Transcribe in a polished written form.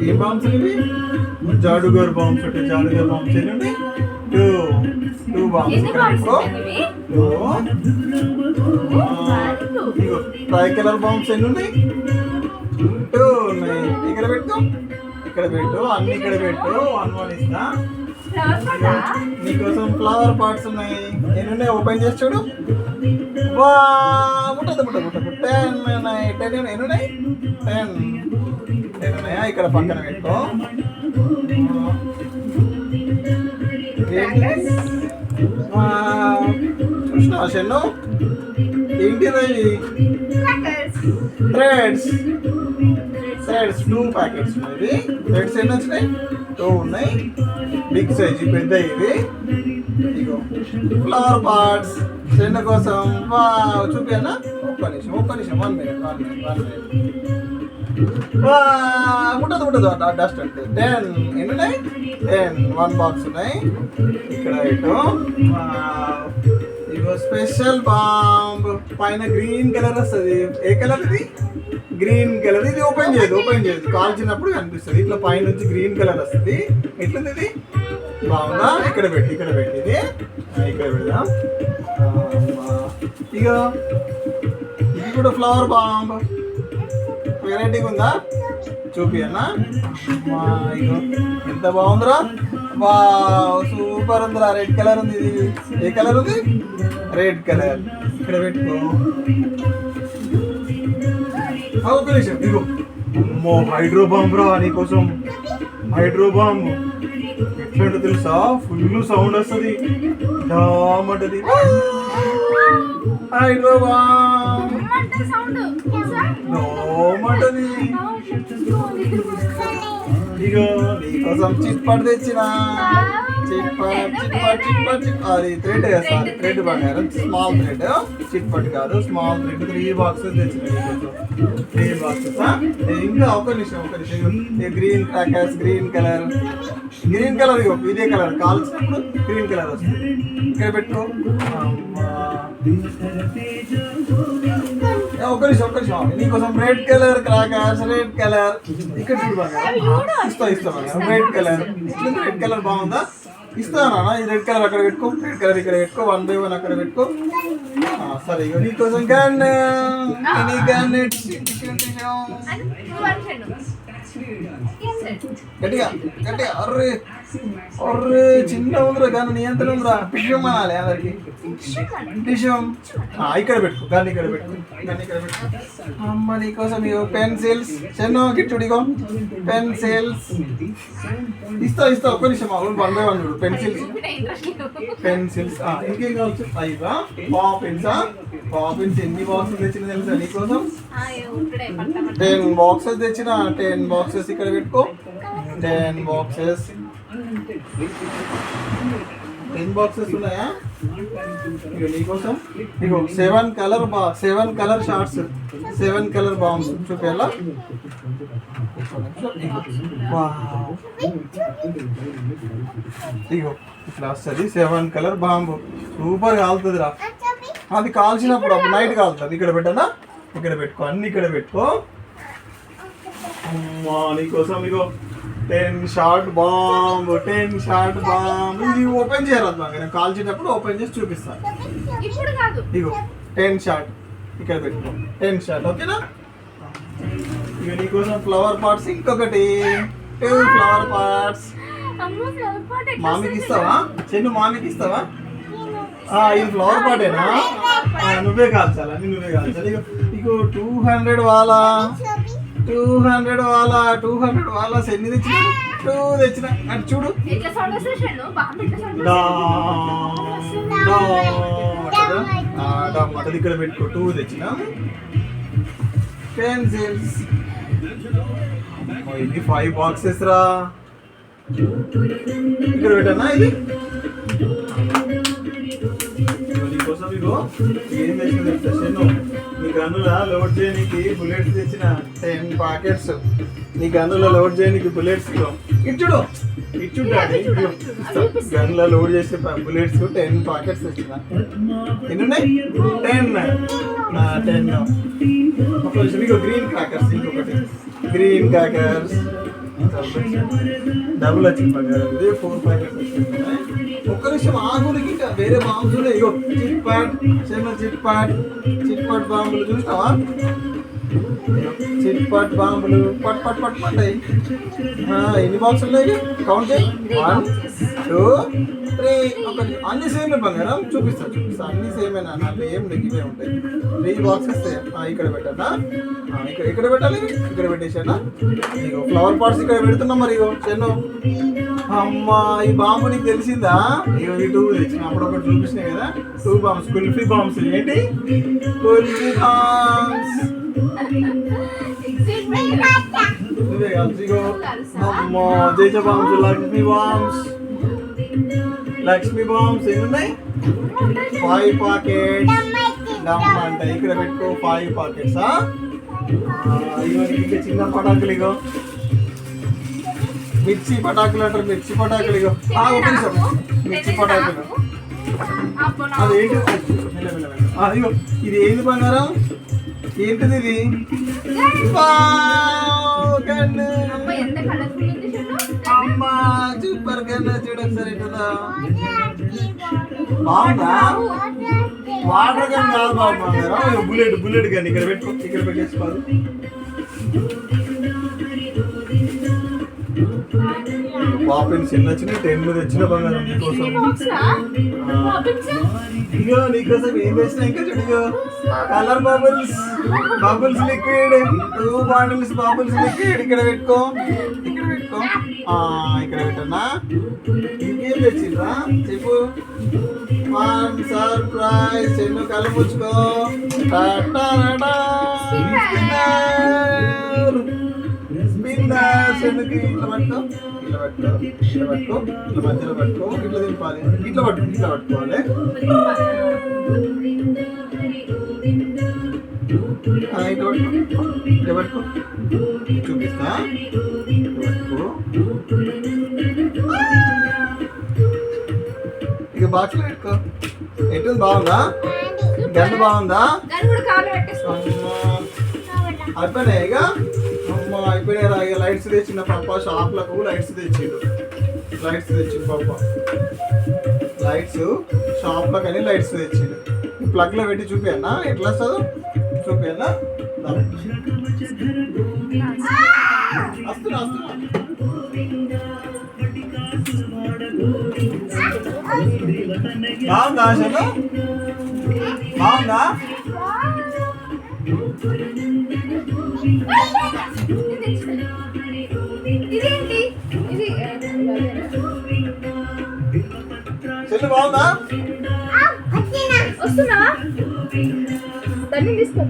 ఏం బాంబ్స్ ఇవి? జాడుగర్ బాంబ్స్ అంటే జాడుగర్ బాంబ్స్ ఎన్ని ఉన్నాయి? టూ బాంబ్స్ ఇక్కడ పెట్టుకో. ఇగో ట్రై కలర్ బాంబ్స్ ఎన్ని ఉన్నాయి? 2 ఉన్నాయి. ఇక్కడ పెట్టుకో, ఇక్కడ పెట్టు, అన్ని ఇక్కడ పెట్టు. 1 ఇస్తా. నీకోసం ఫ్లవర్ పాట్స్ ఉన్నాయి. ఎన్ని ఉన్నాయి? ఓపెన్ చేసి చూడు. వా ముట్టదు 10 ఉన్నాయి. 10 ఎన్ని ఉన్నాయి? 10 ఉన్నాయా? ఇక్కడ పక్కన పెట్టుకో. చూసినావా షెన్ను? ఏంటిది? థ్రెడ్స్ 2 ప్యాకెట్స్ ఉన్నాయి. థ్రెడ్స్ ఎన్ని వచ్చినాయి? 2 ఉన్నాయి. బిగ్ సైజ్ పెద్ద ఇవి. ఇగో ఫ్లవర్ పాట్స్ షెన్ను కోసం. వా చూపియన్నా? ఒక్క నిమిషం 1 మినిట్. ముట్టదు డస్ట్ అంటే 10 ఎన్ని ఉన్నాయి? 10 1 బాక్స్ ఉన్నాయి. ఇక్కడ ఇటు ఇగో స్పెషల్ బాంబ్ పైన గ్రీన్ కలర్ వస్తుంది. ఏ కలర్ ఇది? Green colour. ఇది ఓపెన్ చేయదు కాల్చినప్పుడు కనిపిస్తుంది. ఇట్లా పైనుంచి గ్రీన్ కలర్ వస్తుంది. ఎట్లుంది ఇది? బాగుందా? ఇక్కడ పెట్టి ఇది ఇక్కడ పెడదాం. ఇక ఇది కూడా ఫ్లవర్ బాంబ్ వెరైటీగా ఉందా? చూపియన్నా? ఇగో ఎంత బాగుందిరా. వా సూపర్ ఉందిరా. రెడ్ కలర్ ఉంది. ఇది ఏ కలర్ ఉంది? Red colour. ఇక్కడ పెట్టుకో. ఒక నిమిషం. ఇగో అమ్మో హైడ్రో బాంబ్ రా నీకోసం. హైడ్రో బాంబ్ ఎట్లా తెలుసా? ఫుల్ సౌండ్ వస్తుంది. డామంటది హైడ్రో బాంబ్. నోమంటది. ఇగో నీకోసం చిట్పట్ తెచ్చిన. చిట్పట్ అది థ్రెడ్ కదా, థ్రెడ్ బంగారం. స్మాల్ థ్రెడ్, చిట్పట్ కాదు, స్మాల్ థ్రెడ్. 3 బాక్సెస్ తెచ్చిన. 3 బాక్సెస్. ఇంకా ఒక నిమిషం. Green crackers, green colour. ఇగో ఇదే కలర్ కాల్చినప్పుడు గ్రీన్ కలర్ వస్తుంది. ఇక్కడ పెట్టుకో. ఒక నిమిషం. నీకోసం red colour crackers. Red colour ఇక్కడ చూడు. ఇస్తా రెడ్ కలర్. రెడ్ కలర్ బాగుందా? ఇస్తానా? ఈ రెడ్ కలర్ అక్కడ పెట్టుకో. రెడ్ కలర్ ఇక్కడ పెట్టుకో. 1 by 1 అక్కడ పెట్టుకో. సరే ఇగో నీకోసం గన్. గట్టిగా. అర్రే చిన్న ఉందిరా గన్. నీ ఎంత ఉందిరా? పిషం అనాలి అందరికి. పిషం ఇక్కడ పెట్టుకో. గన్ ఇక్కడ పెట్టుకో. అమ్మ నీకోసం ఇగో పెన్సిల్స్. చిన్న గిట్టుడిగో పెన్సిల్స్. ఇస్తా. ఒక్క నిమిషం. 1 by 1 చూడు. పెన్సిల్స్. ఇంకేం కావచ్చు? అయిగా పాపిన్స్. ఎన్ని బాక్సెస్ తెచ్చిన తెలుసా నీకోసం? 10 బాక్సెస్ తెచ్చిన. 10 బాక్సెస్ ఇక్కడ పెట్టుకో. 10 బాక్సెస్. 10 బాక్సెస్ ఉన్నాయా? ఇక నీకోసం ఇగో 7 కలర్ షార్ట్స్. 7 colour bombs. చూపేలా? ఇగో ఇట్లా వస్తుంది 7 కలర్ బాంబు. సూపర్ కాలుతుంది రా. అది కాల్చినప్పుడు అప్పుడు నైట్ కాలుతుంది. ఇక్కడ పెట్టనా? ఇక్కడ పెట్టుకో. అన్ని ఇక్కడ పెట్టుకో. అమ్మా నీకోసం ఇగో 10 షార్ట్ బాంబ్. ఇది ఓపెన్ చేయరాదు. నేను కాల్చేటప్పుడు ఓపెన్ చేసి చూపిస్తాను. ఇగో 10 షార్ట్ ఇక్కడ పెట్టుకో. 10 షార్ట్. ఓకేనా? ఇక నీకోసం ఫ్లవర్ పాట్స్. ఇంకొకటి 2 ఫ్లవర్ పాట్స్. మామికి ఇస్తావా? మామికి ఇస్తావా? ఇది ఫ్లవర్ పాటేనా? నువ్వే కాల్చాలా? నువ్వే కాల్చాలి. ఇగో 200 వాలా. 200 వాలాస్ ఎన్ని తెచ్చిన? 2 తెచ్చిన. అటు చూడు. ఇక్కడ పెట్టుకో. 2 తెచ్చిన. పెన్సిల్స్. ఇది 5 బాక్సెస్ రా. ఇక్కడ పెట్టనా? ఇది నీకోసం ఇగో ఏం తెచ్చిన తెలుసా? నీ గన్నులా లోడ్ చేయడానికి బుల్లెట్స్ తెచ్చిన. 10 ప్యాకెట్స్. నీ గన్నులో లోడ్ చేయడానికి బుల్లెట్స్. ఇచ్చుడు డాడీ. గన్నులో లోడ్ చేసే బుల్లెట్స్ 10 ప్యాకెట్స్ తెచ్చిన. ఎన్ని ఉన్నాయి? 10. ఒక నిమిషం. Green crackers. ఇంకొకటి గ్రీన్ క్రాకర్స్. డబుల్ వచ్చింది బంగారం ఇది 4 ప్యాకెట్స్ వచ్చినాయి. ఒక్క నిమిషం ఆగుడికి ఇంకా వేరే బాంబులు ఉన్నాయి. ఇగో చిట్ పాట్ చిట్ పాట్ బాంబులు చూసినావా? చిట్ పాట్ బాంబులు పట్ పట్ పట్ పట్టాయి. ఎన్ని బాక్స్ ఉన్నాయి కౌంట్ చేయి. 1 2 3 ఒకటి. అన్ని సేమే బంగారం. చూపిస్తా అన్ని సేమేనా? నాకు ఏం లేదు, ఇవే ఉంటాయి. 3 బాక్సెస్. ఇక్కడ పెట్టానా? ఇక్కడ పెట్టాలి. ఇక్కడ పెట్టేసానా? ఇగో ఫ్లవర్ పాట్స్ ఇక్కడ పెడుతున్నా. మరి ఇగో చెన్ను అమ్మా ఈ బాంబు నీకు తెలిసిందా? ఇగో ఈ 2 తెచ్చిన అప్పుడొకటి చూపించినాయి కదా. 2 బాంబ్స్ కుల్ఫీ బాంబ్స్. ఏంటి కుల్ఫీ బాంబ్స్? ఇవే కాదు. ఇగో అమ్మా జేజ బాంబ్స్ లక్ష్మీ బాంబ్స్ ఎన్ని ఉన్నాయి? 5 పాకెట్స్. డమ్ అంట. ఇక్కడ పెట్టుకో 5 పాకెట్స్. ఇవన్నీ ఇంకా చిన్న పటాకులు. ఇగో మిర్చి పటాకులు అంటారు. మిర్చి పటాకులు. ఇగో ఒక నిమిషం. మిర్చి పటాకులు అదేంటి? ఇగో ఇది ఏంది బంగారం? ఏంటిది ఇది? అమ్మా సూపర్ గన్. చూడొకసారి ఎట్టుందా? బాగుందా? వాటర్ గన్ కాదు బాబు బంగారం. Bullet gun. ఇక్కడ పెట్టుకో. ఇక్కడ పెట్టేసుకోవాలి. పాపిన్స్ ఎన్ని వచ్చినాయి? 10 తెచ్చిన బంగారం నీకోసం. ఇగో నీకోసం ఏం తెచ్చినా ఇంకా చూడు. Colour bubbles liquid 2 bottles bubbles liquid. ఇక్కడ పెట్టుకో. ఇక్కడ పెట్టనా? ఇంకేం తెచ్చిండ్రా చెప్పు. 1 సర్ప్రైజ్. చెన్ను కళ్ళు ముచ్చుకో. చెన్నుకి ఇట్లా పట్టుకో. ఇట్లా మధ్యలో పట్టుకో. ఇట్లా దింపాలి. ఇట్లా పట్టుకోవాలి. ఇట్లా పట్టుకో. చూపిస్తా. ఇక బాక్స్ లో పెట్టుకో. ఎట్టుంది? బాగుందా? గన్ను బాగుందా? అయిపోయినాయి. ఇక అమ్మ అయిపోయినాయి. ఇక లైట్స్ తెచ్చిన పాప. షాప్లకు లైట్స్ తెచ్చిండు పాప. లైట్స్ షాప్లో కానీ లైట్స్ తెచ్చిండు. ప్లగ్ లో పెట్టి చూపియన్నా ఎట్లా వస్తుందో? చూపియన్నా? వస్తున్నా. బాగుందా అసలు? బాగుందా? చెల్లు బాగుందా? వస్తున్నా దాన్ని తీసుకో.